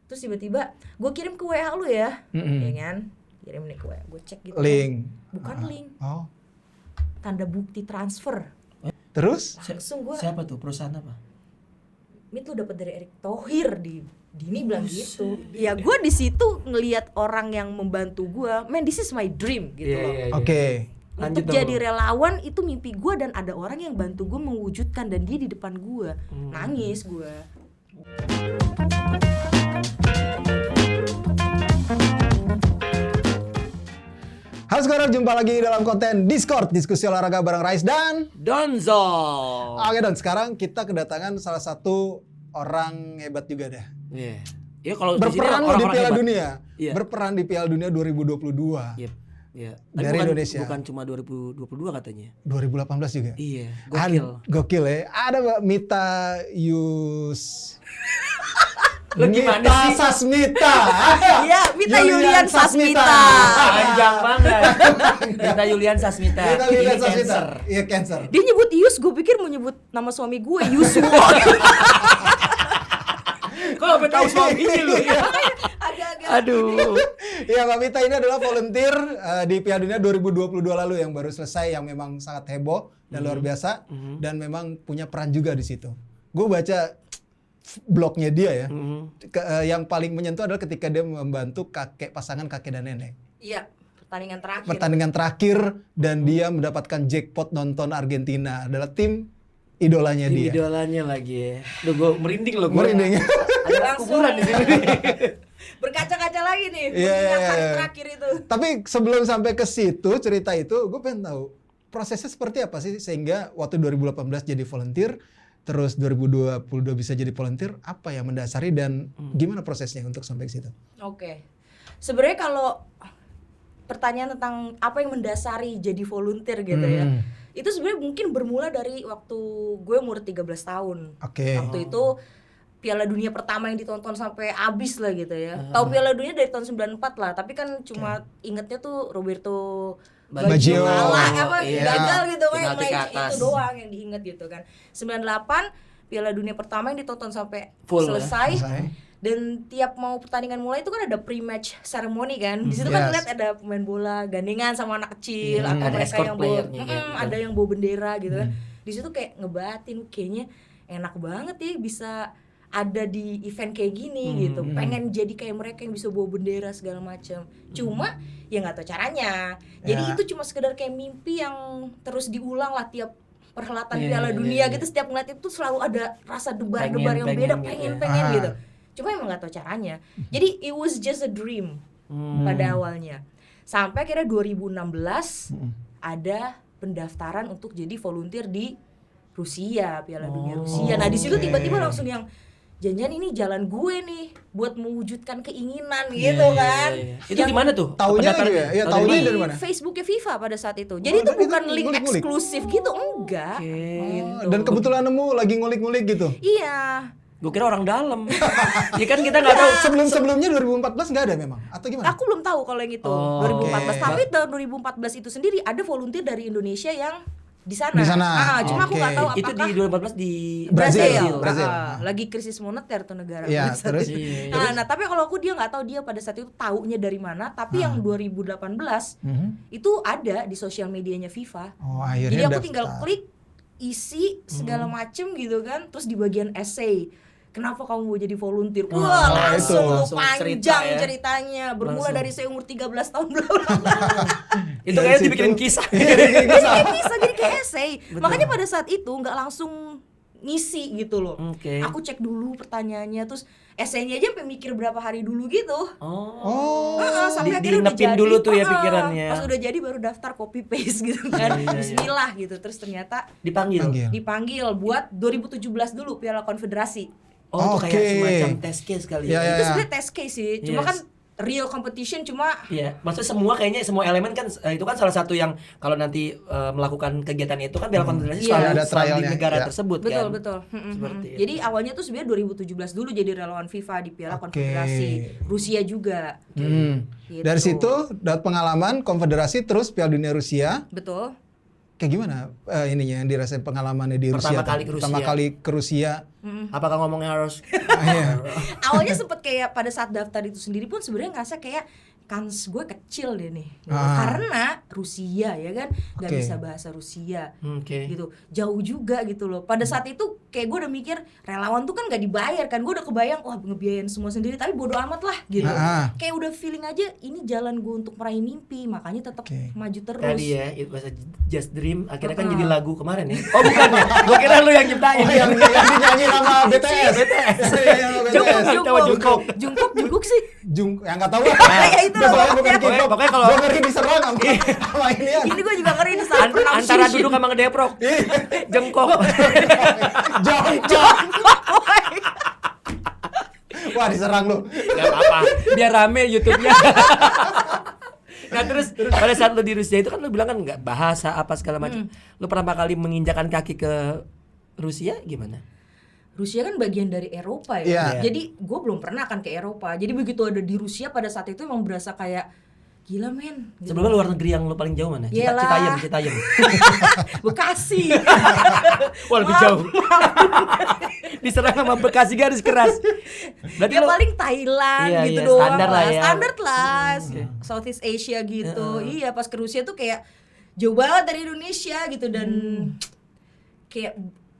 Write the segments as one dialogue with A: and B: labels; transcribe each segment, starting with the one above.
A: Terus tiba-tiba gue kirim ke WA lu ya, ya kan? Kirim nih ke WA, gue cek gitu.
B: Link.
A: Bukan link.
B: Oh.
A: Tanda bukti transfer.
B: Terus?
A: Langsung gue,
C: Siapa tuh? Perusahaan apa?
A: Mit lu dapat dari Erick Thohir di Dini bilang gitu. Ya gue di situ ngelihat orang yang membantu gue, man this is my dream gitu loh.
B: Oke.
A: Untuk
C: Lanjut
A: jadi
C: dong.
A: relawan itu mimpi gue dan ada orang yang bantu gue mewujudkan dan dia di depan gue. Nangis gue.
B: Halo sekarang jumpa lagi dalam konten Discord, diskusi olahraga bareng Rais dan
C: Donzo.
B: Oke Don, sekarang kita kedatangan salah satu orang hebat juga deh.
C: Iya. Ya kalau di sini
B: Berperan loh di
C: orang-orang
B: Piala
C: hebat.
B: Dunia.
C: Iya.
B: Berperan di Piala Dunia 2022.
C: Iya. Iya. Tapi
B: Dari
C: bukan,
B: Indonesia.
C: Bukan cuma 2022 katanya.
B: 2018 juga.
C: Iya. Gokil.
B: Gokil ya. Ada Mbak Mita Yus.
C: Lo gimana
B: Mita
C: sih?
B: Sasmita.
A: Iya, Mita Yulian Sasmita.
C: Panjang banget. Mita Yulian Sasmita.
B: Mita
C: Ini
B: Yulian Sasmita.
C: cancer.
B: Iya, cancer.
A: Dia nyebut Yus, gue pikir mau nyebut nama suami gue Yuswo.
C: Kok sampai tahu suaminya lu?
A: Agak-agak.
C: Aduh.
B: Iya, Mbak Mita ini adalah volunteer di Piala Dunia 2022 lalu yang baru selesai, yang memang sangat heboh dan luar biasa dan memang punya peran juga di situ. Gue baca blognya dia ya. Yang paling menyentuh adalah ketika dia membantu pasangan kakek dan nenek.
A: Iya, pertandingan terakhir.
B: Pertandingan terakhir dan dia mendapatkan jackpot nonton Argentina. Adalah tim idolanya
C: Ini
B: dia.
C: idolanya lagi ya. Duh, gue merinding loh.
B: Merinding.
C: Ada kuburan di sini.
A: Berkaca-kaca lagi nih,
B: Iya,
A: mengingat
B: iya,
A: hari
B: iya.
A: terakhir itu.
B: Tapi sebelum sampai ke situ cerita itu, gue pengen tahu prosesnya seperti apa sih sehingga waktu 2018 jadi volunteer, terus 2022 bisa jadi volunteer, apa yang mendasari dan gimana prosesnya untuk sampai ke situ?
A: Oke. Sebenarnya kalau pertanyaan tentang apa yang mendasari jadi volunteer gitu ya. Itu sebenarnya mungkin bermula dari waktu gue umur 13 tahun.
B: Oke.
A: Waktu itu Piala Dunia pertama yang ditonton sampai habis lah gitu ya. Tahu Piala Dunia dari tahun 94 lah, tapi kan cuma ingetnya tuh Roberto
B: Baggio.
A: kalah apa
C: Iya.
A: gagal gitu kan, yang
C: Penalti ke
A: main
C: atas.
A: itu doang yang diinget gitu kan. 98 Piala Dunia pertama yang ditonton sampai
C: Full,
A: selesai.
B: Selesai.
A: Dan tiap mau pertandingan mulai itu kan ada pre-match ceremony kan. Di situ kan
B: Yes.
A: lihat ada pemain bola gandengan sama anak kecil atau
C: ada
A: mereka
C: escort
A: yang bawa
C: playernya gitu.
A: ada yang bawa bendera gitu kan. Di situ kayak ngebatin kayaknya enak banget ya bisa ada di event kayak gini gitu. Pengen jadi kayak mereka yang bisa bawa bendera segala macam. Cuma ya nggak tahu caranya. Jadi
B: Ya.
A: itu cuma sekedar kayak mimpi yang terus diulang lah tiap perhelatan
C: Iya,
A: Piala
C: iya,
A: Dunia
C: iya.
A: gitu. Setiap ngeliat itu selalu ada rasa debar-debar yang beda,
C: pengen gitu ya.
A: pengen
B: Ah.
A: gitu. Cuma emang nggak tahu caranya. Jadi it was just a dream pada awalnya. Sampai akhirnya 2016 ada pendaftaran untuk jadi volunteer di Rusia, Piala Dunia Rusia. Nah di situ tiba-tiba langsung yang jangan ini jalan gue nih buat mewujudkan keinginan gitu kan.
C: Itu di mana tuh?
B: Taunya
C: Pendaftaran-
B: juga ya? Iya,
C: Tahu
B: taunya
C: dari
B: dari
C: mana?
B: mana?
A: Facebooknya FIFA pada saat itu. Jadi itu
B: berarti
A: bukan
B: itu
A: link
B: ngulik-ngulik?
A: eksklusif gitu, enggak.
C: Oke.
B: Dan kebetulan nemu lagi ngulik-ngulik gitu.
A: Iya.
C: Gue kira orang dalam. Ya kan kita nggak tahu.
B: Sebelumnya 2014 nggak ada memang atau gimana?
A: Aku belum tahu kalau yang itu
C: Oh,
A: 2014.
B: oke.
A: Tapi tahun 2014 itu sendiri ada volunteer dari Indonesia yang di sana.
B: Di sana.
A: Cuma aku
B: Oke.
A: nggak tahu
C: Itu
A: apakah
C: di 2014 di
B: Brazil.
A: Lagi krisis moneter tuh negara.
B: Iya,
A: pada saat
B: terus?
A: itu.
C: Iya,
A: Nah, tapi kalau aku dia nggak tahu dia pada saat itu taunya dari mana. Tapi yang 2018 itu ada di sosial medianya FIFA.
B: Oh, akhirnya
A: Jadi aku
B: daftar.
A: tinggal klik isi segala macem gitu kan. Terus di bagian essay, kenapa kamu mau jadi volunteer? Wah, langsung
B: itu.
C: Langsung
A: panjang
C: cerita ya.
A: ceritanya. Bermula
C: Langsung.
A: dari saya umur 13 tahun bla bla bla.
C: Itu
B: Dari
C: kayaknya
B: situ-
C: dibikin kisah.
A: Bisa jadi kayak essay. Makanya pada saat itu nggak langsung ngisi gitu loh.
C: Oke.
A: Aku cek dulu pertanyaannya, terus essaynya aja sampai mikir berapa hari dulu gitu.
B: Oh.
A: Sampai akhirnya udah
C: Dinepin
A: jadi.
C: dulu tuh ya pikirannya.
A: Pas udah jadi baru daftar copy paste gitu kan.
C: Iya.
A: Bismillah gitu. Terus ternyata
C: Dipanggil.
A: dipanggil buat 2017 dulu Piala Konfederasi.
C: Oh, itu kayak
B: Oke.
C: semacam test case kali
B: Iya,
C: ya.
B: iya.
A: Itu sebenarnya test case sih. Cuma
C: Yes.
A: kan real competition cuma
C: Iya, maksudnya semua elemen kan itu kan salah satu yang kalau nanti melakukan kegiatan itu kan Piala Konfederasi
A: Iya.
C: selalu
B: Ada
C: selalu di
B: trialnya,
C: negara
B: iya.
C: tersebut
A: betul
C: kan.
A: betul.
C: Seperti itu.
A: Jadi awalnya tuh sebenarnya 2017 dulu jadi relawan FIFA di Piala
B: Oke.
A: Konfederasi. Rusia juga.
B: Dari
A: Gitu.
B: situ dapat pengalaman konfederasi terus Piala Dunia Rusia.
A: Betul.
B: kayak gimana ininya yang dirasain pengalamannya di
C: Pertama
B: Rusia?
C: kali ke Rusia.
B: Pertama kali ke Rusia.
C: Apakah ngomongnya harus
B: Iya.
A: Awalnya sempet kayak pada saat daftar itu sendiri pun sebenarnya ngerasa kayak kans gue kecil deh nih. Karena Rusia ya kan nggak
B: Oke.
A: bisa bahasa Rusia
C: Oke.
A: gitu, jauh juga gitu loh. Pada saat itu kayak gue udah mikir relawan tuh kan nggak dibayar kan, gue udah kebayang wah ngebiayain semua sendiri, tapi bodo amat lah gitu. Kayak udah feeling aja ini jalan gue untuk meraih mimpi, makanya tetap
B: Oke.
A: maju terus.
C: tadi ya, itu bahasa Just Dream akhirnya kan jadi lagu kemarin ya. Oh bukan ya, gua kira lu yang nyiptain.
B: yang dinyanyi sama BTS.
A: Jungkook sih.
B: Yang nggak tahu lah.
A: Ya itu loh,
B: Soalnya bukan
A: pokoknya.
B: K-pop.
C: Pokoknya kalau-
B: Gua ngeri diserang sama inian.
A: Ini gue juga ngeri di saat
C: Antara duduk sama ngedeprok. Jengkok.
B: Jongkok. Wah, diserang lu.
C: Gak apa-apa, biar rame YouTube-nya. Nah terus pada saat lu di Rusia itu kan lu bilang kan nggak bahasa apa segala macam. Lu pertama kali menginjakan kaki ke Rusia gimana?
A: Rusia kan bagian dari Eropa
B: Iya.
A: ya. Jadi gue belum pernah kan ke Eropa. Jadi begitu ada di Rusia pada saat itu emang berasa kayak gila men. Gitu.
C: Sebelumnya luar negeri yang lu paling jauh mana?
A: Yelah.
C: Citayam.
A: Bekasi.
C: Wah lebih jauh. Diserang sama Bekasi garis keras. Berarti
A: Ya
C: lu
A: paling Thailand
C: Iya,
A: gitu
C: iya,
A: doang
C: standar lah ya.
A: Standar lah. Southeast Asia gitu. Iya, pas ke Rusia tuh kayak jauh banget dari Indonesia gitu dan kayak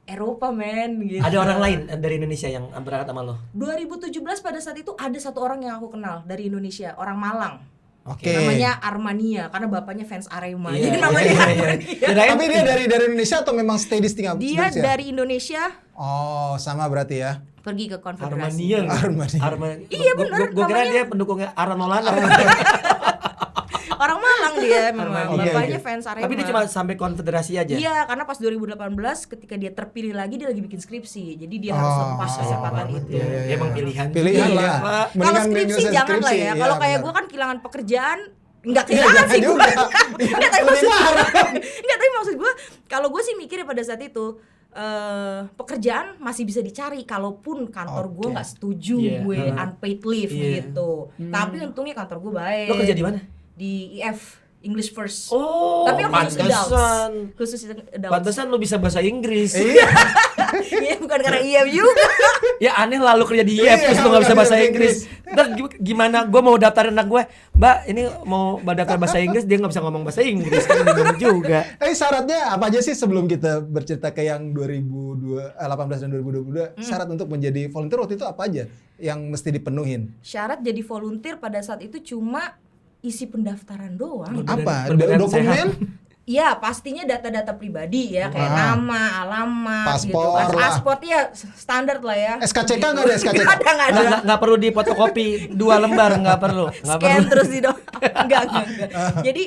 A: Eropa men gitu.
C: ada orang lain dari Indonesia yang berangkat sama lo?
A: 2017 pada saat itu ada satu orang yang aku kenal dari Indonesia, orang Malang.
B: Oke.
A: Namanya Armania karena bapaknya fans Arema.
C: Iya,
A: Jadi namanya
C: iya, iya.
A: Armania.
C: Kirain
B: Tapi dia dari Indonesia atau memang stay di Singapura?
A: Dia dari Indonesia
B: Oh, sama berarti ya.
A: pergi ke konfederasi.
C: Armania.
A: Iya, bener,
C: Gue kira
A: namanya-
C: dia pendukungnya Aaron Maulana.
A: Orang Malang dia memang.
B: Oke,
A: Bapaknya
B: oke.
A: fans Arema.
C: Tapi dia cuma sampai konfederasi aja.
A: Iya, karena pas 2018 ketika dia terpilih lagi dia lagi bikin skripsi. Jadi dia harus lepas kesempatan itu.
C: Iya, dia emang pilihan.
B: Pilihan
C: Iya,
B: lah.
C: Pak.
A: Kalau
B: Mendingan
A: skripsi
B: nyelesain
A: jangan lah
B: skripsi,
A: ya.
B: iya,
A: Kalau kayak
B: benar.
A: gue kan kehilangan pekerjaan, enggak
B: Iya,
A: kehilangan
B: jangan
A: sih gue.
B: juga.
A: Enggak, tapi
B: Lebih
A: maksud
B: parah.
A: enggak, tapi maksud gue kalau gue sih mikirnya pada saat itu pekerjaan masih bisa dicari kalaupun kantor gue
B: Oke.
A: nggak setuju
C: Iya.
A: gue unpaid leave
C: Iya.
A: gitu. Tapi untungnya kantor gue baik.
C: Lo kerja di mana?
A: Di IF, English First.
C: Oh,
A: Tapi yang khusus adults.
C: pantesan.
A: Khusus adults.
C: Pantesan lu bisa bahasa Inggris.
A: Iya, bukan karena IF juga.
C: Ya aneh lah lu kerja di IF terus lu gak bisa bahasa Inggris. Ntar gimana gue mau daftarin anak gue, Mbak ini mau daftar bahasa Inggris, dia gak bisa ngomong bahasa Inggris, kan bingung juga.
B: Syaratnya apa aja sih sebelum kita bercerita ke yang 2018 dan 2022? Syarat untuk menjadi volunteer waktu itu apa aja yang mesti dipenuhin?
A: Syarat jadi volunteer pada saat itu cuma isi pendaftaran doang.
B: Apa?
C: berbadan
B: Dokumen?
C: sehat.
A: Iya, pastinya data-data pribadi ya, kayak nama, alamat,
B: Paspor
A: gitu kan.
B: lah.
A: Paspor ya standar lah ya.
B: SKCK nggak ada SKCK?
A: Nggak ada.
C: Nggak perlu difotokopi 2 lembar, nggak perlu.
A: Scan terus di enggak. Jadi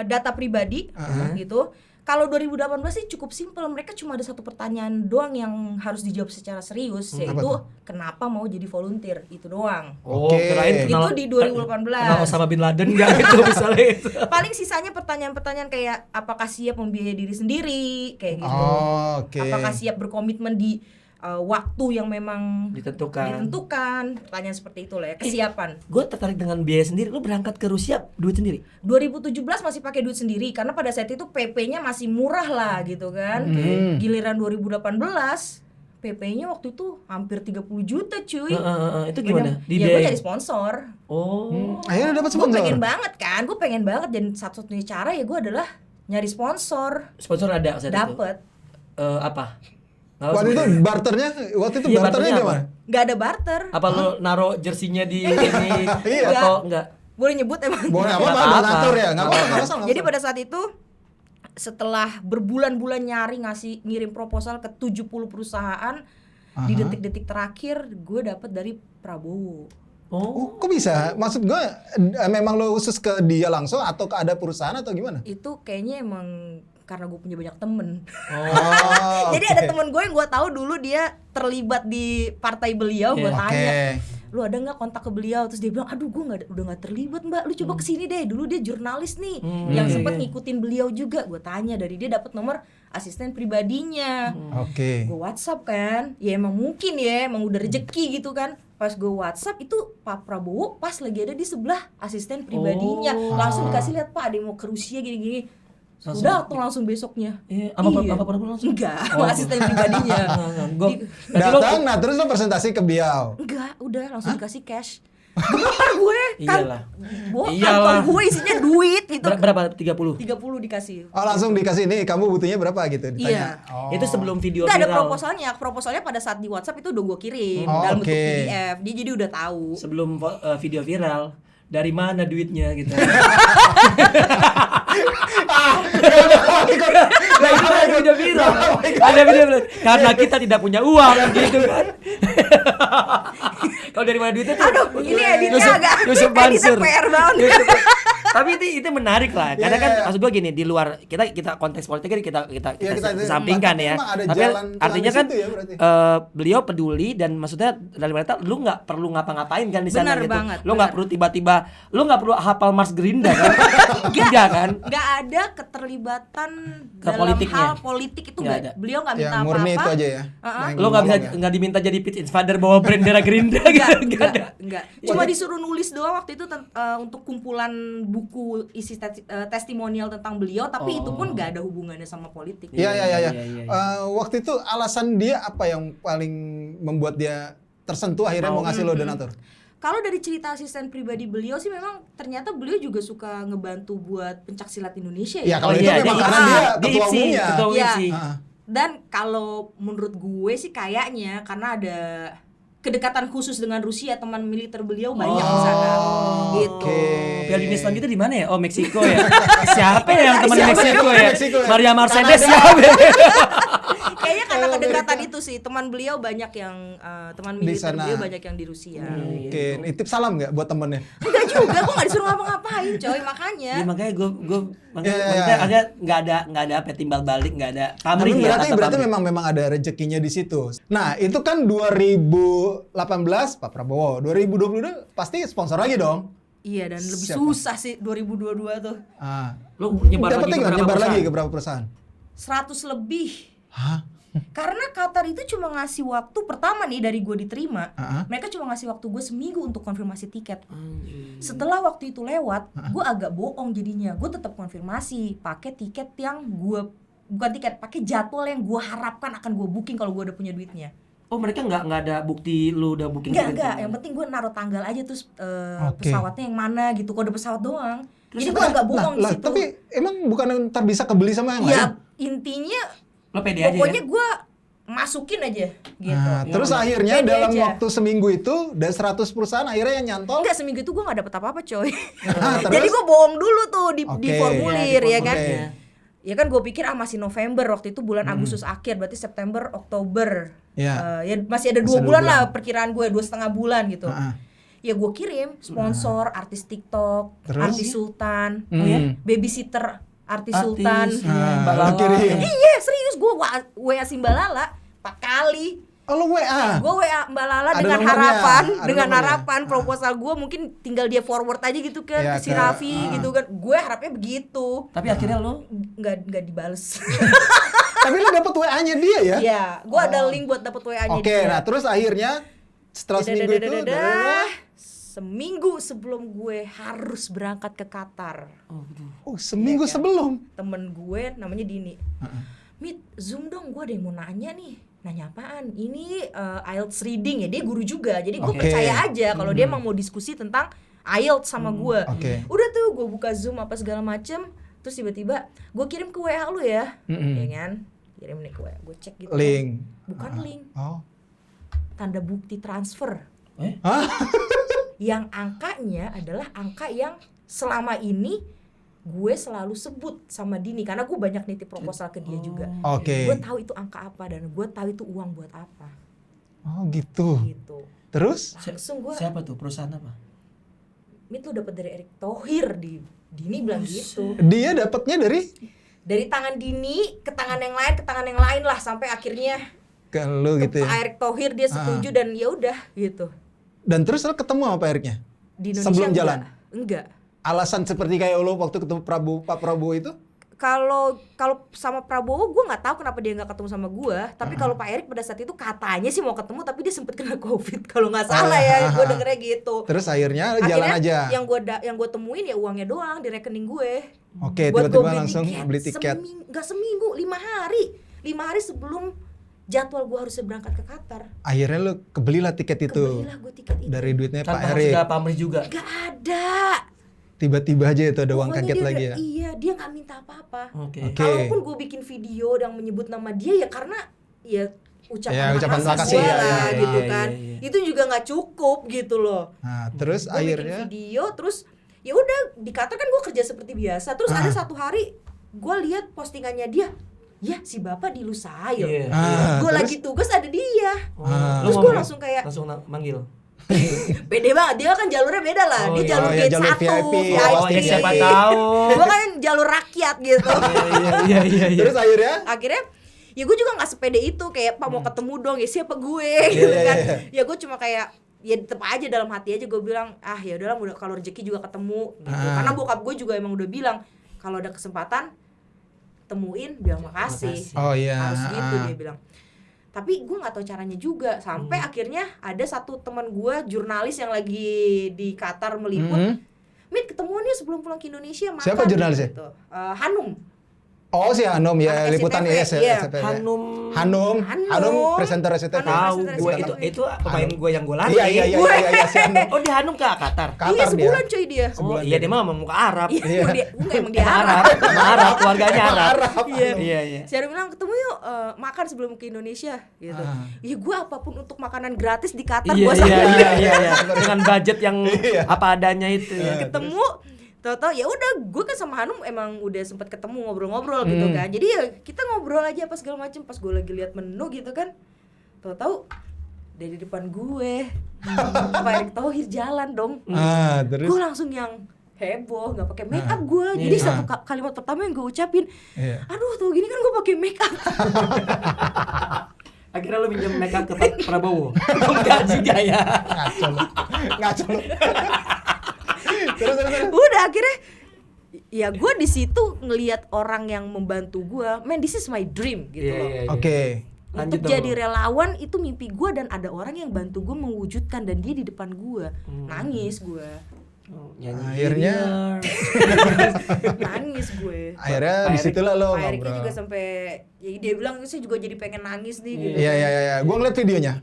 A: data pribadi gitu. Kalau 2018 sih cukup simpel, mereka cuma ada satu pertanyaan doang yang harus dijawab secara serius,
B: Apa
A: yaitu
B: tuh?
A: kenapa mau jadi volunteer, itu doang.
C: Oh,
B: Oke.
C: kirain
A: Itu
C: kenal
A: di 2018.
C: kenal Osama bin Laden enggak gitu misalnya itu.
A: Paling sisanya pertanyaan-pertanyaan kayak apakah siap membiayai diri sendiri, kayak gitu.
B: Oh, oke.
A: Apakah siap berkomitmen di waktu yang memang
C: Ditentukan.
A: pertanyaan seperti itu lah ya, kesiapan.
C: Gue tertarik dengan biaya sendiri. Lu berangkat ke Rusia duit sendiri?
A: 2017 masih pakai duit sendiri karena pada saat itu PP-nya masih murah lah gitu kan. Giliran 2018 PP-nya waktu itu hampir 30 juta cuy.
C: Itu gimana?
A: Ya gue
C: Dibiayain?
A: jadi sponsor.
C: Oh.
B: Akhirnya dapat
A: Gue
B: sponsor.
A: pengen banget kan, gue pengen banget, dan satu-satunya cara ya gue adalah nyari sponsor.
C: Sponsor ada saat itu?
A: Dapet.
C: Apa? Nggak
B: Waktu itu
C: sebut.
B: barternya
C: Iya,
B: barternya
C: barternya
B: gimana?
A: Gak ada barter.
C: Apa lu naro jersinya di ini
B: Iya.
C: atau enggak?
A: Boleh nyebut emang.
B: Boleh
C: Nggak
B: apa-apa,
C: apa-apa.
B: donatur ya, nggak apa-apa, nggak masalah.
A: Jadi pada saat itu setelah berbulan-bulan nyari ngirim proposal ke 70 perusahaan, di detik-detik terakhir gue dapet dari Prabowo.
B: Oh, kok bisa? Maksud gue memang lo khusus ke dia langsung atau ke ada perusahaan atau gimana?
A: Itu kayaknya emang karena gue punya banyak temen.
B: Oh,
A: Jadi ada temen gue yang gue tahu dulu dia terlibat di partai beliau, gue
C: Iya.
A: tanya,
B: Oke.
A: lu ada nggak kontak ke beliau? Terus dia bilang, aduh gue udah nggak terlibat mbak, lu coba kesini deh, dulu dia jurnalis nih yang sempat ngikutin beliau juga. Gue tanya, dari dia dapat nomor asisten pribadinya.
B: Oke.
A: Gue WhatsApp kan, ya emang mungkin ya, emang udah rezeki gitu kan. Pas gue WhatsApp itu Pak Prabowo pas lagi ada di sebelah asisten pribadinya, langsung dikasih lihat, Pak ada yang mau ke Rusia gini-gini. Datang langsung besoknya.
C: Apa Prabowo langsung?
A: Enggak, sama asisten pribadinya.
B: Datang, nah terus lo presentasi ke beliau.
A: Enggak, udah langsung dikasih cash. Gemetar gue kan.
C: Iyalah.
A: Kantong gue isinya duit gitu.
C: Berapa? 30?
A: 30 dikasih.
B: Oh langsung dikasih nih, kamu butuhnya berapa gitu
A: Iya.
B: ditanya.
C: Itu sebelum video
A: Nggak ada
C: viral.
A: proposalnya pada saat di WhatsApp itu udah gue kirim
B: Oh,
A: dalam bentuk
B: oke.
A: PDF. Dia jadi udah tahu.
C: Sebelum video viral. Dari mana duitnya gitu. Nah, itu ada video viral. Ada video viral. Karena kita tidak punya uang gitu kan. Kalau dari mana duitnya tuh?
A: Aduh, ini editnya agak
C: Yusuf
A: editnya
C: Mansur.
A: PR banget.
C: Tapi itu menarik lah. Karena kan
B: Iya.
C: maksud gua gini, di luar kita konteks politik kan kita
B: kita
C: sampingkan
B: tapi
C: ya.
B: emang ada
C: Tapi
B: jalan
C: artinya
B: di
C: kan
B: situ ya berarti.
C: beliau peduli dan maksudnya dari mana lu nggak perlu ngapa-ngapain kan di sana
A: Benar
C: gitu.
A: banget,
C: Lu nggak
A: benar.
C: perlu tiba-tiba lu nggak perlu hafal Mars Gerinda kan. Enggak kan?
A: Nggak ada keterlibatan
C: Ke
A: dalam
C: politiknya.
A: hal politik itu
C: Nggak
A: nggak.
C: ada.
A: Beliau nggak
B: Ya
A: minta
B: murni
A: apa-apa.
B: itu aja ya. Yang
C: Lu nggak bisa
B: ngomong ya.
C: nggak diminta jadi pitch insider bawa bendera Gerinda gitu.
A: Enggak. Cuma disuruh nulis doang waktu itu untuk kumpulan buku isi testimonial tentang beliau, tapi itu pun nggak ada hubungannya sama politik.
B: Iya.
C: Iya.
B: Waktu itu alasan dia apa yang paling membuat dia tersentuh akhirnya mau ngasih lo donatur?
A: Kalau dari cerita asisten pribadi beliau sih memang ternyata beliau juga suka ngebantu buat pencaksilat Indonesia
B: Ya
A: ya.
B: kalau itu memang karena dia ketua
C: IPSI,
B: umumnya.
C: ketua
A: Iya.
C: IPSI.
A: Dan kalau menurut gue sih kayaknya karena ada kedekatan khusus dengan Rusia, teman militer beliau banyak di sana. Gitu.
C: Piala Dunia selanjutnya di mana ya? Oh, Meksiko ya. Siapa ya yang teman
A: Siapa
C: Meksiko
B: yang
C: ya?
B: Meksiko ya?
C: Maria Mercedes
B: Kanada.
C: siapa?
A: Kayaknya karena kedekatan itu sih teman beliau banyak yang teman
B: Di
A: militer
B: sana.
A: beliau banyak yang di Rusia.
B: Oke, nitip salam nggak buat temennya?
A: Enggak juga, gue nggak disuruh ngapa-ngapain, coy, makanya.
C: Ya, makanya gue
B: Iya.
C: maksudnya nggak ada apa timbal balik, nggak ada
B: Tapi
C: pamrih ya.
B: berarti memang ada rezekinya di situ. Nah, itu kan 2018 Pak Prabowo, 2022 pasti sponsor lagi dong.
A: Iya, dan lebih
B: Siapa?
A: susah sih 2022 tuh.
C: Lu nyebar lagi
B: Dapetnya
C: ke
B: nggak?
C: berapa
B: Nyebar lagi
C: perusahaan?
B: ke berapa perusahaan?
A: 100 lebih.
B: Hah?
A: Karena Qatar itu cuma ngasih waktu pertama nih dari gue diterima. Mereka cuma ngasih waktu gue seminggu untuk konfirmasi tiket. Setelah waktu itu lewat, gue agak bohong jadinya. Gue tetap konfirmasi pakai tiket yang gue bukan tiket, pakai jadwal yang gue harapkan akan gue booking kalau gue udah punya duitnya.
C: Oh, mereka nggak ada bukti lu udah booking
A: Enggak, yang penting gue naruh tanggal aja terus
B: Oke.
A: pesawatnya yang mana gitu, kode pesawat doang.
C: Terus
A: Jadi gue agak bohong di
B: Lah,
A: situ.
B: tapi emang bukan ntar bisa kebeli sama yang lain?
A: Ya intinya
C: Lo pede aja
A: pokoknya
C: ya?
A: gue masukin aja gitu.
B: Nah, terus akhirnya
A: Pede
B: dalam
A: aja.
B: waktu seminggu itu dari 100 perusahaan akhirnya yang nyantol.
A: Enggak, seminggu itu gue gak dapet apa-apa coy.
B: Terus?
A: Jadi gue bohong dulu tuh di
B: Oke.
A: formulir
C: Iya,
A: ya
C: di
A: kan.
C: formulir.
A: Ya kan gue pikir masih November, waktu itu bulan Agustus akhir, berarti September, Oktober.
B: Ya.
A: Ya masih ada 2
B: Masih ada
A: bulan
B: 2
A: lah perkiraan gue, 2,5 bulan gitu. Ya gue kirim sponsor, artis TikTok,
B: Terus?
A: artis Sultan,
B: Hmm.
A: babysitter artis
C: Artis,
A: Sultan.
C: Mbak
B: Lo
C: Lala.
B: kirim.
A: Iya serius, gue WA Simbalala 4 kali.
B: Oh, lo WA.
A: Gue WA Mbak Lala
B: Ada
A: dengan
B: nomornya,
A: harapan,
B: ada
A: dengan
B: nomornya.
A: harapan proposal gue mungkin tinggal dia forward aja gitu kan
B: Ya,
A: ke si
B: ke-
A: Raffi gitu kan. Gue harapnya begitu.
C: Tapi akhirnya lu
A: Nggak dibales.
B: Tapi lo dapet WA-nya dia ya?
A: Iya, gue ada link buat dapet WA-nya
B: Oke, nah terus akhirnya setelah seminggu itu
A: seminggu sebelum gue harus berangkat ke Qatar,
B: oh, seminggu
A: Iya, kan?
B: sebelum.
A: temen gue namanya Dini, Mit, Zoom dong, gue ada yang mau nanya nih. Nanya apaan? Ini IELTS reading ya, dia guru juga, jadi gue
B: Oke.
A: percaya aja kalau dia emang mau diskusi tentang IELTS sama gue.
B: Oke.
A: Udah tuh gue buka Zoom apa segala macem, terus tiba-tiba gue kirim ke WA lu ya, ya kan? Kirim nih ke WA, gue cek gitu.
B: Link.
A: Bukan link,
B: Oh.
A: tanda bukti transfer.
B: Hah?
A: Yang angkanya adalah angka yang selama ini gue selalu sebut sama Dini karena gue banyak nitip proposal ke dia juga.
B: Oke.
A: Gue tahu itu angka apa dan gue tahu itu uang buat apa
B: Oh, gitu.
A: gitu.
B: Terus?
A: Langsung gue,
C: siapa tuh perusahaan apa?
A: Mit lu dapet dari Erick Thohir, di Dini bilang gitu.
B: Dia dapatnya
A: Dari tangan Dini ke tangan yang lain, ke tangan yang lain lah sampai akhirnya
B: ke lu
A: ke
B: gitu ya.
A: Erick Thohir dia setuju dan ya udah gitu.
B: Dan terus lo ketemu sama Pak Eriknya?
A: Di Indonesia
B: Sebelum jalan?
A: enggak.
B: Alasan seperti kayak lo waktu ketemu Pak Prabowo itu?
A: kalau sama Prabowo gue nggak tahu kenapa dia nggak ketemu sama gue. Tapi kalau Pak Erik pada saat itu katanya sih mau ketemu, tapi dia sempet kena COVID kalau nggak salah ya. Gue dengernya gitu.
B: Terus akhirnya jalan aja.
A: Yang gue temuin ya uangnya doang di rekening gue.
B: Oke,
A: Buat
B: tiba-tiba
A: gua
B: langsung beli tiket.
A: Nggak seminggu, 5 hari sebelum jadwal gue harusnya berangkat ke Qatar.
B: Akhirnya lu kebelilah tiket itu.
A: Kebelilah gue tiket itu.
B: Dari duitnya Pak
C: Tanpa harus
B: Erik.
C: ada pamrih juga.
A: Gak ada.
B: Tiba-tiba aja itu ada uang
A: Pokoknya
B: kaget
A: dia
B: lagi ya.
A: Iya, dia nggak minta apa-apa.
C: Oke.
B: Oke.
A: Kalaupun gue bikin video yang menyebut nama dia ya karena ya
B: Ya, ucapan
A: makasih
B: makasih,
A: gua
B: ya,
A: lah
B: ya,
A: gitu
C: ya,
A: kan.
C: ya, ya.
A: Itu juga nggak cukup gitu loh.
B: Nah, terus
A: Gue
B: akhirnya
A: bikin video terus ya udah di Qatar kan gue kerja seperti biasa. Terus ada satu hari gue lihat postingannya dia. Ya si bapak di Lusail.
C: Iya.
A: Gue
B: terus?
A: lagi tugas ada dia.
C: Lu
A: Terus gue
C: ngomong-
A: langsung kayak
C: langsung manggil.
A: pede banget, dia kan jalurnya beda lah.
C: Oh,
A: Dia
C: iya.
A: jalur
B: Oh, ya,
A: gate
B: jalur
A: 1
B: VIP.
C: Oh, ya siapa tahu.
A: Gue kan jalur rakyat gitu.
C: Iya.
B: terus
A: Akhirnya ya gue juga nggak sepede itu, kayak Pak mau ketemu dong, ya siapa gue gitu
B: Iya,
A: kan.
B: iya.
A: Ya gue cuma kayak ya tetep aja dalam hati aja gue bilang ya udahlah, udah kalau rezeki juga ketemu gitu. Karena bokap gue juga emang udah bilang kalau ada kesempatan temuin bilang makasih.
B: Oh iya.
A: Harus gitu dia bilang. Tapi gue nggak tahu caranya juga sampai akhirnya ada satu teman gue jurnalis yang lagi di Qatar meliput. Mit ketemuannya sebelum pulang ke Indonesia makan.
B: Siapa jurnalisnya?
A: Gitu. Hanum.
B: Oh si Hanum ya,
A: Anak
B: liputan
A: SCTV,
B: IS ya.
A: iya.
B: SCTV.
C: Hanum.
B: Hanum presenter SCTV.
A: Hanum.
C: Tahu gue itu pemain gue yang gue latih.
B: Iya si Hanum.
C: Oh di Hanum ke Qatar.
B: Qatar
A: Iya
B: dia.
A: sebulan cuy dia.
C: Oh iya dia mah muka Arab.
A: Iya, emang dia
C: Arab,
A: Arab.
C: Arab, keluarganya Arab.
A: Iya.
C: Iya.
A: Si Arab bilang ketemu yuk makan sebelum ke Indonesia gitu. Iya gue apapun untuk makanan gratis di Qatar gue
C: Iya. Dengan budget yang apa adanya itu.
A: ketemu. Tahu-tahu ya udah gue kan sama Hanum emang udah sempat ketemu ngobrol-ngobrol gitu kan. Jadi ya kita ngobrol aja apa segala macem pas gue lagi lihat menu gitu kan. Tahu-tahu dari depan gue Pak Erick Thohir jalan dong.
B: Terus
A: Gue langsung yang heboh, nggak pakai make up gue. Jadi satu kalimat pertama yang gue ucapin, aduh tuh gini kan gue pakai make up.
C: Akhirnya lu minjem make up ke Pak Prabowo. Enggak juga ya.
B: ngaco lu. terus.
A: Udah akhirnya ya gue di situ ngelihat orang yang membantu gue, man this is my dream gitu loh.
B: Oke.
C: Lanjut
A: Untuk
C: dong.
A: jadi relawan itu mimpi gue dan ada orang yang bantu gue mewujudkan dan dia di depan gue. Nangis gue.
B: Akhirnya
A: Nangis gue.
B: Akhirnya disitulah lo
A: Pak Eriknya
B: ngobrol.
A: juga sampai ya dia bilang saya juga jadi pengen nangis nih gitu.
B: Iya. Gue ngeliat videonya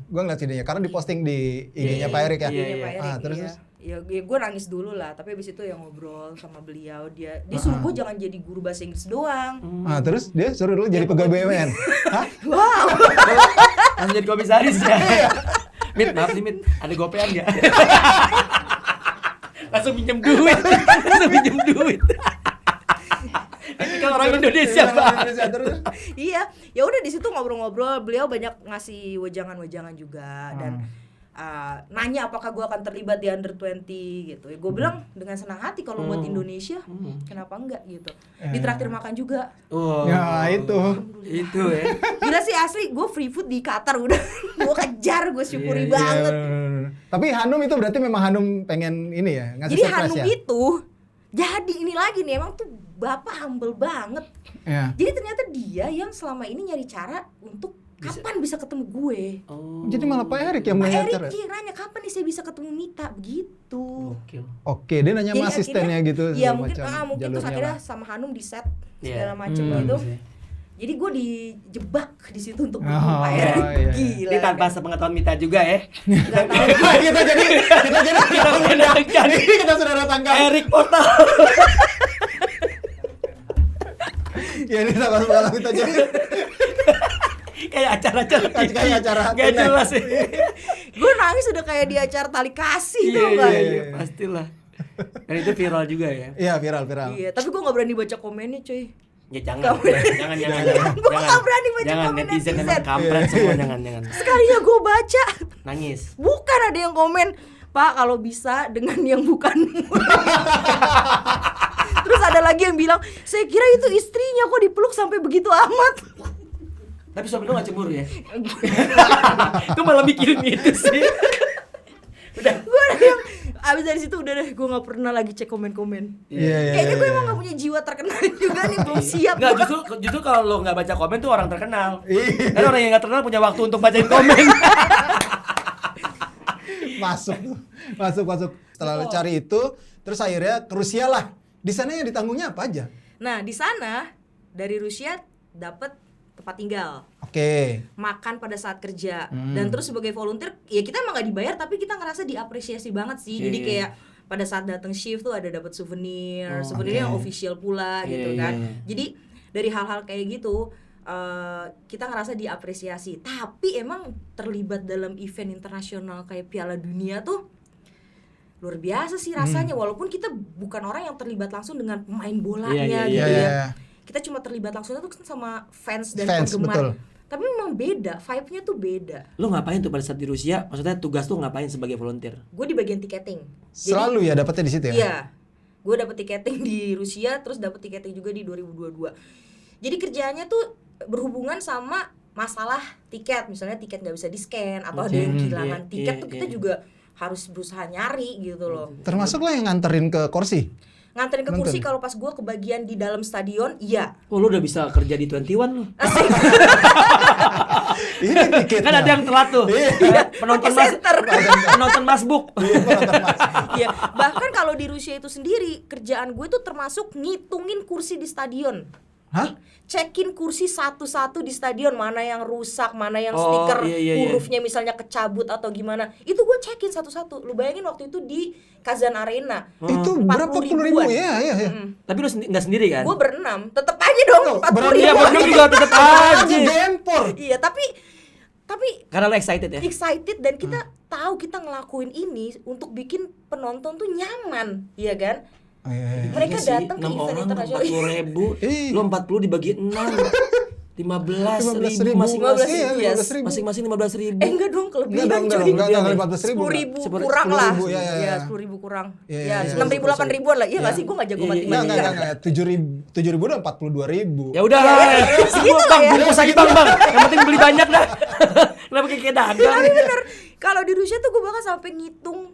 B: karena diposting di IG-nya Pak Erik ya.
A: Iya, Pak Erik,
B: Terus.
A: Ya gue nangis dulu lah, tapi abis itu ya ngobrol sama beliau, dia suruh gue jangan jadi guru bahasa Inggris doang.
B: Terus dia suruh lu jadi pegawai BUMN. Hah?
A: Wow.
C: Langsung jadi komisaris ya. Mit, maaf nih Mit, ada gopean enggak? Langsung pinjam duit. Ini kan orang Indonesia, Pak.
B: Terus.
A: Iya, ya udah di situ ngobrol-ngobrol, beliau banyak ngasih wejangan-wejangan juga dan nanya apakah gue akan terlibat di Under 20 gitu. Ya gue bilang dengan senang hati kalau buat Indonesia, kenapa enggak gitu. Ditraktir makan juga.
C: Oh.
B: Ya itu.
C: Itu ya.
A: Gila sih asli, gue free food di Qatar udah gue kejar, gue syukuri banget.
B: Tapi Hanum itu berarti memang Hanum pengen ini ya, ngasih
A: Jadi
B: surprise
A: Hanum
B: ya.
A: itu jadi ini lagi nih, emang tuh bapak humble banget.
B: Iya.
A: Jadi ternyata dia yang selama ini nyari cara untuk kapan bisa ketemu gue.
C: Oh.
B: Jadi malah Pak Erik yang
A: Pak
B: mengajar.
A: Erik dia nanya kapan nih saya bisa ketemu Mita begitu.
C: Oke.
B: Oke, dia nanya sama
A: Jadi
B: asistennya
A: akhirnya-
B: gitu.
A: Iya
B: segala
A: mungkin
B: macam
A: mungkin terus
B: jalurnya
A: akhirnya
B: lah.
A: sama Hanum di set
C: Iya.
A: segala macam gitu.
C: Bagus ya.
A: Jadi gue dijebak di situ untuk
B: Oh,
A: ketemu Pak Erik.
B: iya.
A: Gila.
C: Ini tanpa
A: kan?
C: sepengetahuan Mita juga ya.
A: Nggak tahu.
B: kita jadi ini kita sudah datangkan.
C: Erik Portal.
B: Ya ini sama-sama kita jadi
C: Kayak acara-acara TV.
B: Kayak acara
C: Gak
B: tunet.
C: jelas ya.
A: Gue nangis udah kayak di acara tali kasih tuh kan.
C: Iya, pastilah. Dan itu viral juga ya.
B: Iya viral.
A: Iya, tapi gue nggak berani baca komennya cuy.
C: Ya jangan.
A: Gak boleh.
C: Jangan.
A: Gua nggak berani baca
C: Jangan
A: komen
C: netizen
A: netizen.
C: emang kampret semua jangan.
A: Sekalinya gue baca,
C: Nangis.
A: bukan ada yang komen, Pak kalau bisa dengan yang bukanmu. Terus ada lagi yang bilang, saya kira itu istrinya kok dipeluk sampai begitu amat.
C: Tapi suami lu gak cemburu ya? Gue malah mikirin itu sih. Udah.
A: Gue yang Abis dari situ udah deh, gue nggak pernah lagi cek komen-komen.
B: Iya.
A: Kayaknya gue emang nggak punya jiwa terkenal juga nih, belum siap.
C: Enggak, justru kalau lo nggak baca komen tuh orang terkenal.
B: Iya.
C: Karena orang yang nggak terkenal punya waktu untuk bacain komen.
B: Masuk. Setelah lo cari itu, terus akhirnya ke Rusia lah. Di sana yang ditanggungnya apa aja?
A: Nah di sana dari Rusia dapat tempat tinggal,
B: Oke.
A: makan pada saat kerja, dan terus sebagai volunteer ya kita emang nggak dibayar tapi kita ngerasa diapresiasi banget sih.
C: Iya,
A: Jadi
C: iya.
A: kayak pada saat datang shift tuh ada dapat souvenirnya yang official pula gitu
C: Iya,
A: kan.
C: iya.
A: Jadi dari hal-hal kayak gitu kita ngerasa diapresiasi. Tapi emang terlibat dalam event internasional kayak Piala Dunia tuh luar biasa sih rasanya, walaupun kita bukan orang yang terlibat langsung dengan pemain bolanya
C: Iya,
A: gitu
B: iya.
A: ya. Kita cuma terlibat langsungnya tuh sama fans dan
B: Fans,
A: penggemar.
B: betul.
A: Tapi memang beda, vibe-nya tuh beda.
C: Lo ngapain tuh pada saat di Rusia? Maksudnya tugas tuh ngapain sebagai volunteer?
A: Gue di bagian tiketing.
B: Selalu ya dapetnya di situ ya?
A: Iya. Gue dapet tiketing di Rusia, terus dapet tiketing juga di 2022. Jadi kerjaannya tuh berhubungan sama masalah tiket. Misalnya tiket nggak bisa di-scan atau ada yang kehilangan
C: Iya,
A: tiket
C: iya,
A: tuh kita
C: iya.
A: juga harus berusaha nyari gitu loh.
B: Termasuk lo yang nganterin ke kursi?
A: Nganterin ke kursi
B: Nganterin.
A: kalau pas gue kebagian di dalam stadion, iya.
C: Oh, lo udah bisa kerja di 21 lo.
B: Ini tiketnya.
C: Kan ada yang telat tuh. Penonton mas, penonton masbuk.
A: Iya, bahkan kalau di Rusia itu sendiri kerjaan gue tuh termasuk ngitungin kursi di stadion.
B: Hah?
A: Cekin kursi satu-satu di stadion, mana yang rusak, mana yang
C: Oh,
A: stiker
C: iya.
A: hurufnya misalnya kecabut atau gimana. Itu gue cekin satu-satu. Lu bayangin waktu itu di Kazan Arena.
B: Itu berapa
A: 40
B: puluh ribu?
A: ribuan.
B: Iya.
C: Tapi lo nggak sendiri kan?
A: Gue berenam, tetep aja dong 40
C: Iya,
A: ribu.
C: bener juga tetap aja.
B: Gempor.
A: Iya, tapi
C: Karena lo excited ya.
A: excited dan kita tahu kita ngelakuin ini untuk bikin penonton tuh nyaman, iya kan?
B: Oh, iya.
A: Mereka
C: Iya sih,
A: datang ke
C: 6
A: event
C: orang
A: internasional.
C: 40.000.
B: Iya.
C: Lo 40 dibagi 6. 15.000
B: 15.000
C: masing-masing.
B: Iya, 15.000.
C: Masing-masing 15.000.
A: Enggak dong, kelebihan
B: Enggak,
A: cuy.
B: enggak 15.000.
A: 10.000
C: Sepuluh-
A: kurang lah.
B: 10.000, ya.
A: Iya, 10.000 kurang.
B: Iya,
A: Ya,
B: iya,
A: 6.000 8.000-an lah. Iya enggak sih? Gua enggak jago
C: Iya, iya,
A: matematika.
B: Enggak. 7.000 udah 42.000.
C: Ya udah,
A: segitu lah
C: bang,
A: ya.
C: bungkus aja bang. Yang penting beli banyak dah. Kenapa kayak dagang?
A: Tapi bener, kalau di Rusia tuh gue bahkan sampai ngitung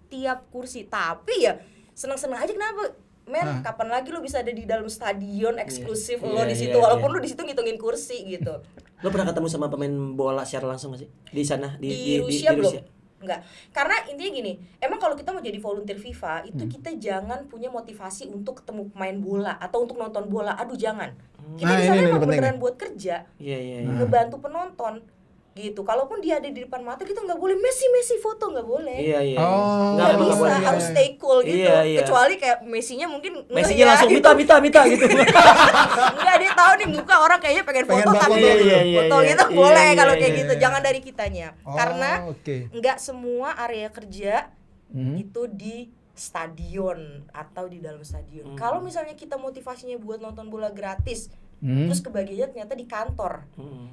A: tiap kursi. Tapi ya seneng-seneng aja kenapa? Men, kapan lagi lo bisa ada di dalam stadion eksklusif lo
C: Iya,
A: di situ,
C: iya,
A: walaupun
C: iya.
A: lo di situ ngitungin kursi gitu.
C: Lo pernah ketemu sama pemain bola secara langsung gak sih? Di sana
A: Di Rusia belum? Enggak. Karena intinya gini, emang kalau kita mau jadi volunteer FIFA itu kita jangan punya motivasi untuk ketemu pemain bola atau untuk nonton bola. Aduh, jangan. Kita
B: Nah,
A: di sana
B: ini
A: emang
B: penting
A: beneran
B: nih.
A: buat kerja,
C: Iya.
A: ngebantu penonton gitu. Kalaupun dia ada di depan mata kita nggak boleh Messi foto, nggak boleh.
C: Iya.
B: Oh.
A: Nggak
C: emang
A: bisa,
C: boleh.
A: harus stay cool gitu.
C: Iya, iya.
A: Kecuali kayak Messi-nya mungkin
C: Messi-nya langsung
A: gitu.
C: minta gitu.
A: Enggak, dia tahu nih muka orang kayaknya pengen foto
B: Pengen
A: tapi
B: banget,
C: iya,
A: foto
C: iya,
A: gitu
C: iya,
A: boleh
C: iya,
A: kalau
C: iya,
A: kayak
C: iya,
A: gitu.
B: iya.
A: Jangan dari kitanya.
B: Oh,
A: Karena
B: oke.
A: nggak semua area kerja itu di stadion atau di dalam stadion. Kalau misalnya kita motivasinya buat nonton bola gratis, terus kebagiannya ternyata di kantor,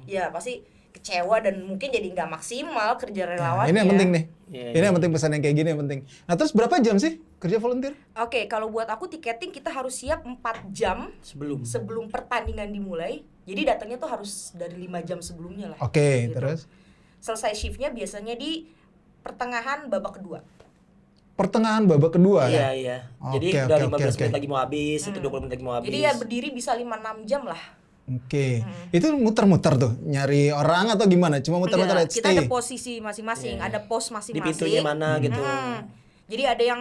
A: ya pasti kecewa dan mungkin jadi nggak maksimal kerja
B: Nah,
A: relawannya.
B: ini yang penting nih.
C: Iya,
B: Ini yang penting, pesan yang kayak gini yang penting. Nah, terus berapa jam sih kerja volunteer?
A: Oke, kalau buat aku tiketing kita harus siap 4 jam sebelum pertandingan dimulai. Jadi datangnya tuh harus dari 5 jam sebelumnya lah.
B: Oke,
A: Gitu.
B: terus
A: Selesai shiftnya biasanya di pertengahan babak kedua.
B: pertengahan babak kedua ya.
C: Iya.
B: Oke,
C: Jadi
B: oke,
C: udah
B: oke,
C: 15
B: oke.
C: menit lagi mau habis, itu 20 menit lagi mau habis.
A: Jadi ya berdiri bisa 5-6 jam lah.
B: Oke. Itu muter-muter tuh, nyari orang atau gimana? Cuma muter-muter
A: Enggak,
B: aja,
A: kita
B: stay.
A: ada posisi masing-masing, ada pos
C: Di
A: masing-masing.
C: pintunya mana gitu.
A: Jadi ada yang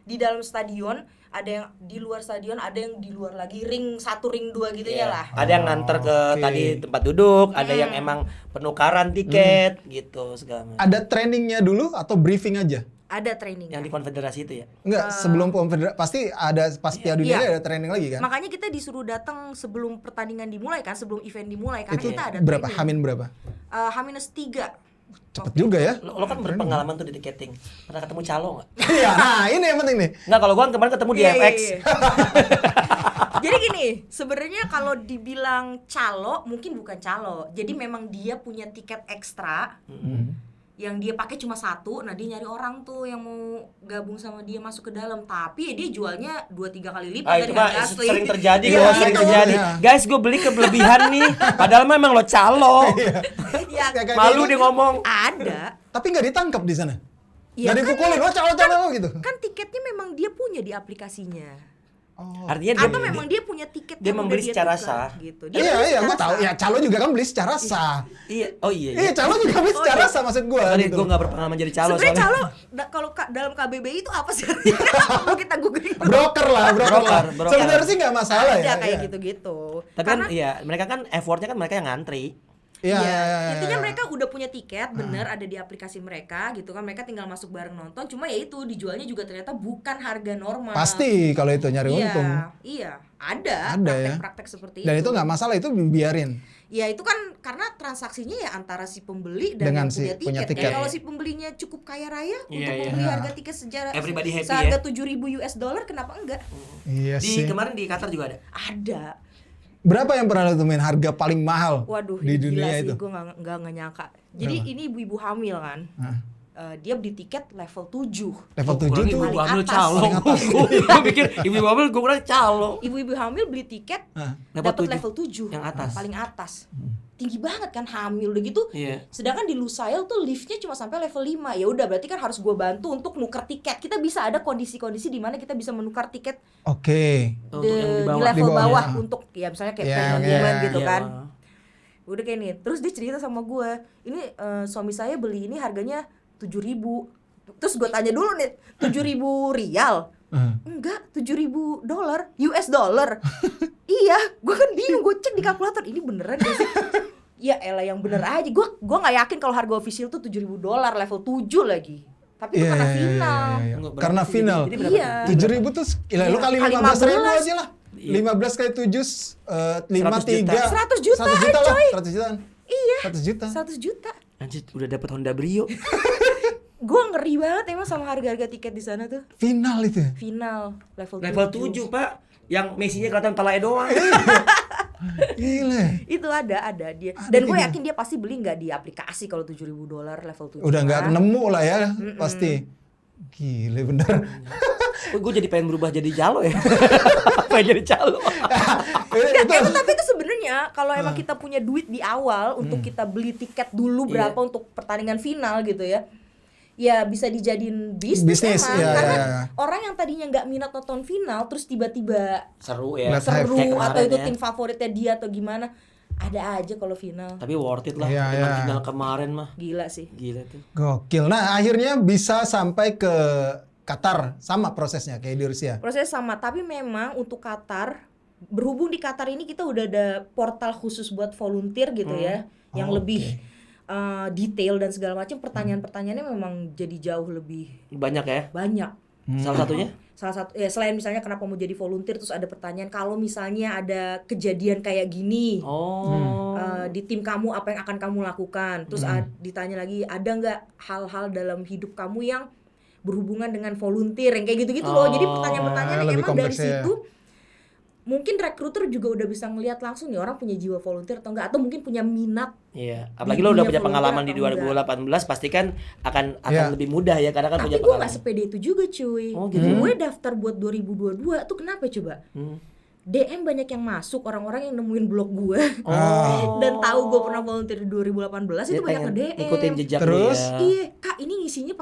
A: di dalam stadion, ada yang di luar stadion, ada yang di luar lagi, ring 1, ring 2 gitu ya lah.
C: Ada yang nganter ke
B: Oke.
C: tadi tempat duduk, ada yang emang penukaran tiket gitu segala macam.
B: Ada trainingnya dulu atau briefing aja?
A: Ada training.
C: Yang di konfederasi itu ya.
B: Enggak, sebelum konfederasi pasti ada pas Piala Dunia
A: Iya.
B: ada training lagi kan?
A: Makanya kita disuruh datang sebelum pertandingan dimulai kan, sebelum event dimulai karena
B: Itu
A: kita ada
B: berapa?
A: training.
B: Hamin berapa?
A: H-3.
B: Cepet juga ya.
C: Lo kan berpengalaman tuh di tiketing. Pernah ketemu calo nggak?
B: Iya, nah ini yang penting nih.
C: Nggak, kalau gua kemarin ketemu di
A: Iya,
C: FX.
A: iya. Jadi gini, sebenarnya kalau dibilang calo, mungkin bukan calo. Jadi memang dia punya tiket ekstra yang dia pakai cuma 1. Nah dia nyari orang tuh yang mau gabung sama dia masuk ke dalam. Tapi ya dia jualnya 2-3 kali lipat
C: Ah,
A: dari
C: itu mah
A: harga asli.
C: sering terjadi,
A: Iya,
C: gua sering
A: gitu.
C: terjadi.
B: Iya.
C: Guys, gue beli kelebihan nih. Padahal mah emang lo calo.
A: Ya,
B: Kayak
C: Malu
B: gitu.
C: dia ngomong.
A: ada.
B: Tapi nggak ditangkap di sana.
A: Ya
B: Nggak dipukulin, wah calo gitu.
A: Kan tiketnya memang dia punya di aplikasinya.
B: Oh.
C: Artinya
A: Atau memang dia punya tiket
C: dia
A: yang
C: membeli
A: udah
C: secara
A: tukar,
C: sah.
A: gitu. Dia beli
B: Iya,
A: secara
B: gue tahu.
A: sah.
B: Ya calo juga kan beli secara sah.
C: Iya, oh iya.
B: Iya, calo juga beli secara sah maksud gue.
C: Sorry,
B: Gitu.
C: gue nggak berpengalaman jadi calo
A: Sebenarnya
C: soalnya.
A: calo kalau dalam KBBI itu apa sih? Mau kita googling.
B: Broker lah.
C: Broker.
B: Sebenarnya sih nggak masalah
A: Ada
B: ya.
A: kayak
B: iya.
A: gitu-gitu.
C: Tapi kan iya, mereka kan effortnya kan mereka yang ngantri.
B: Iya,
A: Ya,
B: iya,
A: intinya
B: iya.
A: mereka udah punya tiket, bener ada di aplikasi mereka gitu kan, mereka tinggal masuk bareng nonton. Cuma ya itu dijualnya juga ternyata bukan harga normal.
B: Pasti kalau itu nyari
A: Iya,
B: untung.
A: iya, ada
B: ya.
A: praktek-praktek seperti
B: Dan
A: itu.
B: itu nggak masalah, itu biarin.
A: Ya itu kan karena transaksinya ya antara si pembeli dan
B: Dengan
A: yang
B: si
A: punya tiket.
B: punya
A: Ya,
B: tiket.
A: kalau si pembelinya cukup kaya raya
C: Iya,
A: untuk
C: iya.
A: membeli
B: Iya.
A: harga tiket
C: Everybody happy
A: seharga
C: ya.
A: $7.000 kenapa enggak?
B: Iya
C: Di
B: sih.
C: kemarin di Qatar juga ada.
A: Ada.
B: Berapa yang pernah lo temuin harga paling mahal
A: Waduh,
B: di
A: ini gila
B: dunia
A: sih,
B: itu?
A: gue nggak nyangka. Jadi
B: Berapa?
A: ini ibu-ibu hamil kan,
B: Hah.
A: dia beli tiket level 7.
B: Level 7
C: Kurang
B: tuh
C: ibu hamil
A: paling
C: calo.
B: Paling atas.
C: Gue pikir ibu hamil gue kurang calo.
A: Ibu-ibu hamil beli tiket
B: Hah.
A: dapat
C: Level
A: level 7
C: yang atas.
A: paling atas. Tinggi banget kan hamil udah gitu.
C: Iya.
A: Sedangkan di Lusail tuh liftnya cuma sampai level 5. Ya udah berarti kan harus gue bantu untuk nuker tiket. Kita bisa ada kondisi-kondisi di mana kita bisa menukar tiket
B: Oke.
C: Untuk yang di bawah.
A: level
B: Di bawah,
A: bawah
B: ya.
A: untuk ya misalnya kayak
B: Iya,
A: premium
B: iya,
A: gitu
C: Iya.
A: kan. Udah kayak nih. Terus dia cerita sama gue, ini suami saya beli ini harganya 7.000. Terus gue tanya dulu nih, 7.000 rial? Enggak, $7.000 US dollar. Iya, gue kan bingung, gue cek di kalkulator, ini beneran gak sih? Ya elah yang bener aja, gue nggak yakin kalau harga official tuh $7.000 level 7 lagi. Tapi itu
B: Iya,
A: karena
B: iya, iya,
A: final.
B: iya, iya.
C: Enggak,
B: Karena
C: berapa sih?
B: final.
C: Jadi berapa?
A: Iya.
B: 7.000 tuh, gila, lu kali
A: Kali
B: 15.000
A: 15.
B: aja lah.
C: Iya.
B: 15 kali 7, 53.
A: 100 juta,
B: 100 juta lah,
A: coy.
B: 100 jutaan.
A: Iya,
B: 100 juta.
A: 100 juta.
C: Anjir, udah dapat Honda Brio.
A: Gue ngeri banget emang sama harga-harga tiket di sana tuh.
B: Final itu.
A: Final level 7.
C: Level 7, Pak. Yang Messi-nya kelihatan palanya doang.
B: Gila.
A: Itu ada dia.
B: Ada
A: Dan gue
B: juga.
A: yakin dia pasti beli nggak di aplikasi kalau $7.000 level 7.
B: Udah nggak nemu lah ya, pasti. Gila bener.
C: Gue jadi pengen berubah jadi calo ya. Pengen jadi calo.
A: Tapi itu sebenarnya kalau emang kita punya duit di awal untuk kita beli tiket dulu berapa
C: Iya.
A: untuk pertandingan final gitu ya. Ya bisa dijadiin bisnis
B: Bisnis,
A: emang
B: iya,
A: karena
B: iya, iya.
A: orang yang tadinya nggak minat nonton final terus tiba-tiba
C: Seru ya.
B: Lihat
A: seru
C: Kayak
A: atau
C: kemarin
A: itu
C: ya.
A: tim favoritnya dia atau gimana, ada aja kalau final.
C: Tapi worth it lah.
B: Iya,
C: Dengan
B: iya.
C: final kemarin mah.
A: Gila sih.
C: Gila tuh.
B: Gokil. Nah, akhirnya bisa sampai ke Qatar, sama prosesnya kayak di Rusia.
A: Proses sama, tapi memang untuk Qatar, berhubung di Qatar ini kita udah ada portal khusus buat volunteer gitu ya, yang
B: Oh,
A: lebih detail dan segala macam. Pertanyaan-pertanyaannya memang jadi jauh lebih
C: Banyak ya.
A: banyak.
C: Salah satunya?
A: Salah satu ya selain misalnya kenapa mau jadi volunteer, terus ada pertanyaan kalau misalnya ada kejadian kayak gini.
C: Oh.
A: Di tim kamu apa yang akan kamu lakukan? Terus ditanya lagi ada nggak hal-hal dalam hidup kamu yang berhubungan dengan volunteer yang kayak gitu-gitu loh. Jadi pertanyaan-pertanyaan yang
B: lebih
A: emang dari
B: kompleks ya.
A: situ mungkin rekruter juga udah bisa ngelihat langsung nih orang punya jiwa volunteer atau enggak, atau mungkin punya minat.
C: Iya, apalagi
A: Di
C: lo udah
A: dunia
C: punya
A: volunteer
C: pengalaman di
A: atau
C: 2018 pasti kan akan
B: Iya.
C: lebih mudah ya karena kan
A: Tapi
C: punya
A: gue nggak
C: pengalaman.
A: sepede itu juga cuy.
C: Oh, gitu.
A: Gue daftar buat 2022 tuh kenapa coba? DM banyak yang masuk, orang-orang yang nemuin blog gue dan tahu gue pernah volunteer di 2018 itu
C: Dia
A: banyak
C: pengen
A: nge-DM.
C: ngikutin jejak
B: Terus?
C: lu ya.
A: Iya, Kak ini ngisinya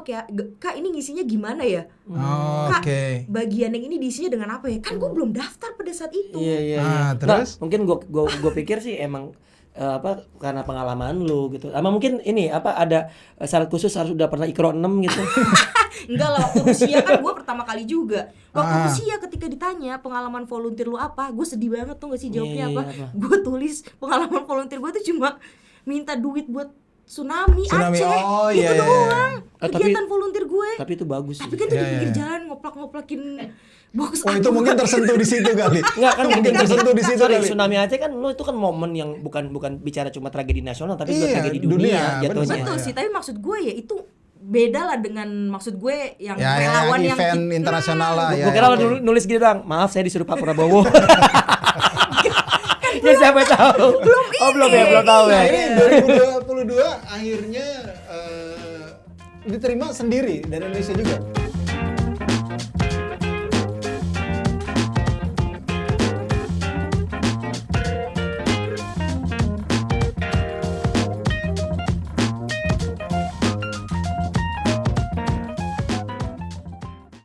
A: Kak ini ngisinya gimana ya?
B: Oh,
A: Kak,
B: Oke.
A: bagian yang ini diisinya dengan apa ya? Kan gue belum daftar pada saat itu.
C: Iya iya.
B: Ah,
C: iya.
B: terus?
C: Nah, mungkin gua pikir sih emang karena pengalaman lu gitu. Sama mungkin ini ada syarat khusus harus udah pernah ikro 6 gitu.
A: Enggak lah, waktu Rusia kan gue pertama kali juga. Waktu
B: Ah.
A: Rusia ketika ditanya pengalaman volunteer lu apa, gue sedih banget tuh gak sih jawabnya
C: Iya,
A: apa?
C: iya, apa?
A: Gue tulis pengalaman volunteer gue tuh cuma minta duit buat tsunami
B: Tsunami,
A: Aceh.
B: oh,
A: Itu
B: iya, iya,
A: doang
C: iya.
A: kegiatan volunteer gue.
C: Tapi itu bagus sih.
A: Tapi kan tuh
B: Iya,
A: di pinggir
B: iya.
A: jalan ngoplak-ngoplakin box.
B: Oh, itu mungkin tersentuh di situ kali.
C: Enggak kan
B: mungkin tersentuh di situ
C: Sorry,
B: kali.
C: tsunami Aceh kan lu itu kan momen yang bukan bicara cuma tragedi nasional tapi juga
B: Iya,
C: tragedi
B: dunia,
C: dunia
B: bener.
C: jatuhnya.
A: Betul sih, tapi maksud gue ya itu beda lah dengan maksud gue yang
B: Ya,
A: relawan yang
B: event internasional lah ya.
C: Gue kira lo
B: oke.
C: nulis gitu doang. Maaf saya disuruh Pak Prabowo. Ya siapa tahu. Belum tahu
B: Nah,
C: ya.
B: ini 2022 akhirnya diterima sendiri dari Indonesia juga.